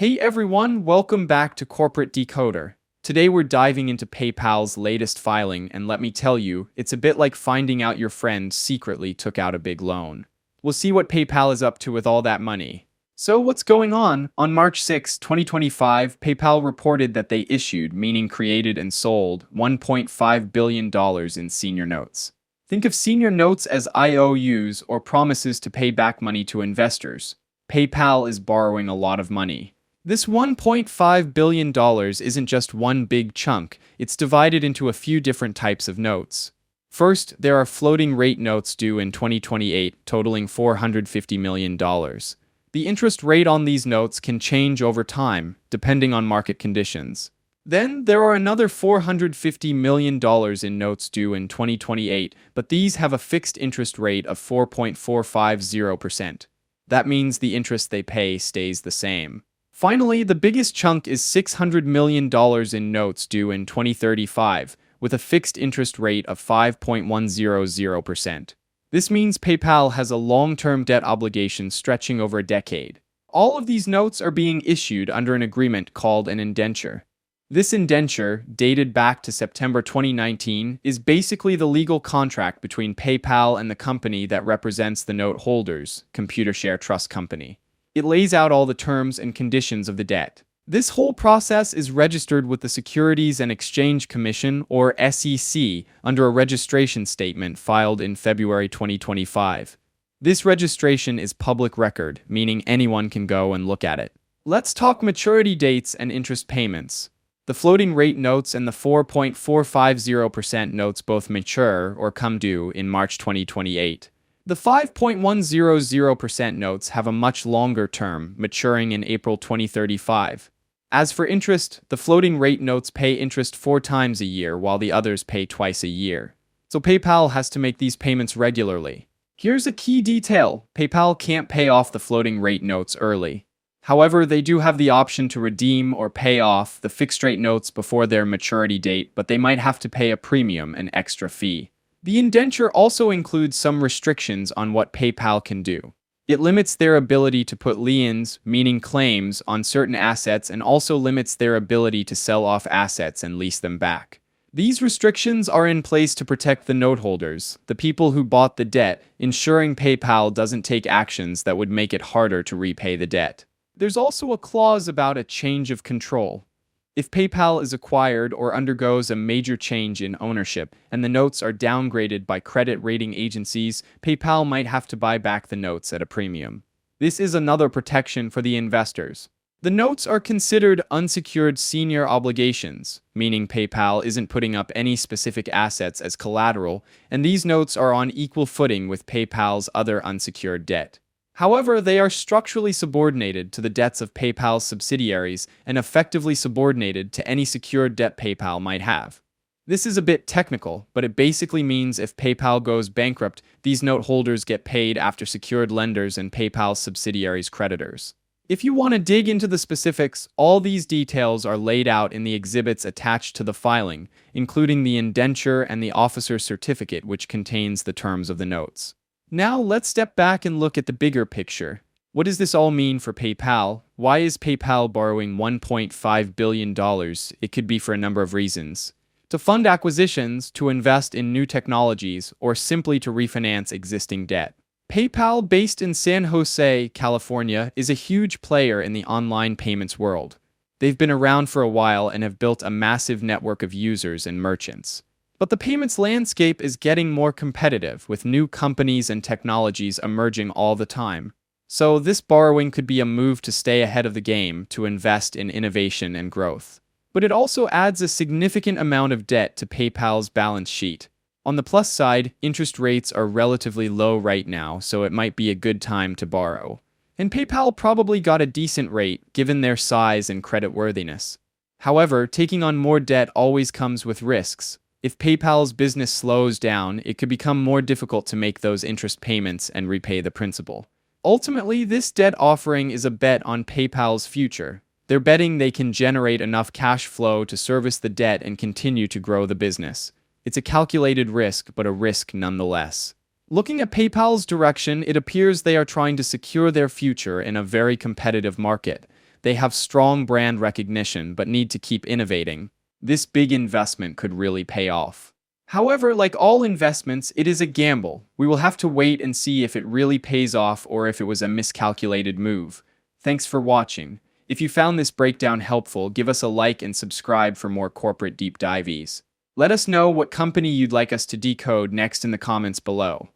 Hey everyone, welcome back to Corporate Decoder. Today we're diving into PayPal's latest filing, and let me tell you, it's a bit like finding out your friend secretly took out a big loan. We'll see what PayPal is up to with all that money. So what's going on? On March 6, 2025, PayPal reported that they issued, meaning created and sold, $1.5 billion in senior notes. Think of senior notes as IOUs or promises to pay back money to investors. PayPal is borrowing a lot of money. This $1.5 billion isn't just one big chunk, it's divided into a few different types of notes. First, there are floating rate notes due in 2028, totaling $450 million. The interest rate on these notes can change over time, depending on market conditions. Then, there are another $450 million in notes due in 2028, but these have a fixed interest rate of 4.450%. That means the interest they pay stays the same. Finally, the biggest chunk is $600 million in notes due in 2035, with a fixed interest rate of 5.100%. This means PayPal has a long-term debt obligation stretching over a decade. All of these notes are being issued under an agreement called an indenture. This indenture, dated back to September 2019, is basically the legal contract between PayPal and the company that represents the note holders, Computershare Trust Company. It lays out all the terms and conditions of the debt. This whole process is registered with the Securities and Exchange Commission, or SEC, under a registration statement filed in February 2025. This registration is public record, meaning anyone can go and look at it. Let's talk maturity dates and interest payments. The floating rate notes and the 4.450% notes both mature or come due in March 2028. The 5.100% notes have a much longer term, maturing in April 2035. As for interest, the floating rate notes pay interest 4 times a year, while the others pay twice a year. So PayPal has to make these payments regularly. Here's a key detail: PayPal can't pay off the floating rate notes early. However, they do have the option to redeem or pay off the fixed-rate notes before their maturity date, but they might have to pay a premium, an extra fee. The indenture also includes some restrictions on what PayPal can do. It limits their ability to put liens, meaning claims, on certain assets, and also limits their ability to sell off assets and lease them back. These restrictions are in place to protect the note holders, the people who bought the debt, ensuring PayPal doesn't take actions that would make it harder to repay the debt. There's also a clause about a change of control. If PayPal is acquired or undergoes a major change in ownership and the notes are downgraded by credit rating agencies, PayPal might have to buy back the notes at a premium. This is another protection for the investors. The notes are considered unsecured senior obligations, meaning PayPal isn't putting up any specific assets as collateral, and these notes are on equal footing with PayPal's other unsecured debt. However, they are structurally subordinated to the debts of PayPal's subsidiaries and effectively subordinated to any secured debt PayPal might have. This is a bit technical, but it basically means if PayPal goes bankrupt, these note holders get paid after secured lenders and PayPal's subsidiaries' creditors. If you want to dig into the specifics, all these details are laid out in the exhibits attached to the filing, including the indenture and the officer's certificate, which contains the terms of the notes. Now let's step back and look at the bigger picture. What does this all mean for PayPal? Why is PayPal borrowing $1.5 billion? It could be for a number of reasons. To fund acquisitions, to invest in new technologies, or simply to refinance existing debt. PayPal, based in San Jose, California, is a huge player in the online payments world. They've been around for a while and have built a massive network of users and merchants. But the payments landscape is getting more competitive, with new companies and technologies emerging all the time. So this borrowing could be a move to stay ahead of the game, to invest in innovation and growth. But it also adds a significant amount of debt to PayPal's balance sheet. On the plus side, interest rates are relatively low right now, so it might be a good time to borrow. And PayPal probably got a decent rate, given their size and creditworthiness. However, taking on more debt always comes with risks. If PayPal's business slows down, it could become more difficult to make those interest payments and repay the principal. Ultimately, this debt offering is a bet on PayPal's future. They're betting they can generate enough cash flow to service the debt and continue to grow the business. It's a calculated risk, but a risk nonetheless. Looking at PayPal's direction, it appears they are trying to secure their future in a very competitive market. They have strong brand recognition but need to keep innovating. This big investment could really pay off. However, like all investments, it is a gamble. We will have to wait and see if it really pays off or if it was a miscalculated move. Thanks for watching. If you found this breakdown helpful, give us a like and subscribe for more corporate deep dives. Let us know what company you'd like us to decode next in the comments below.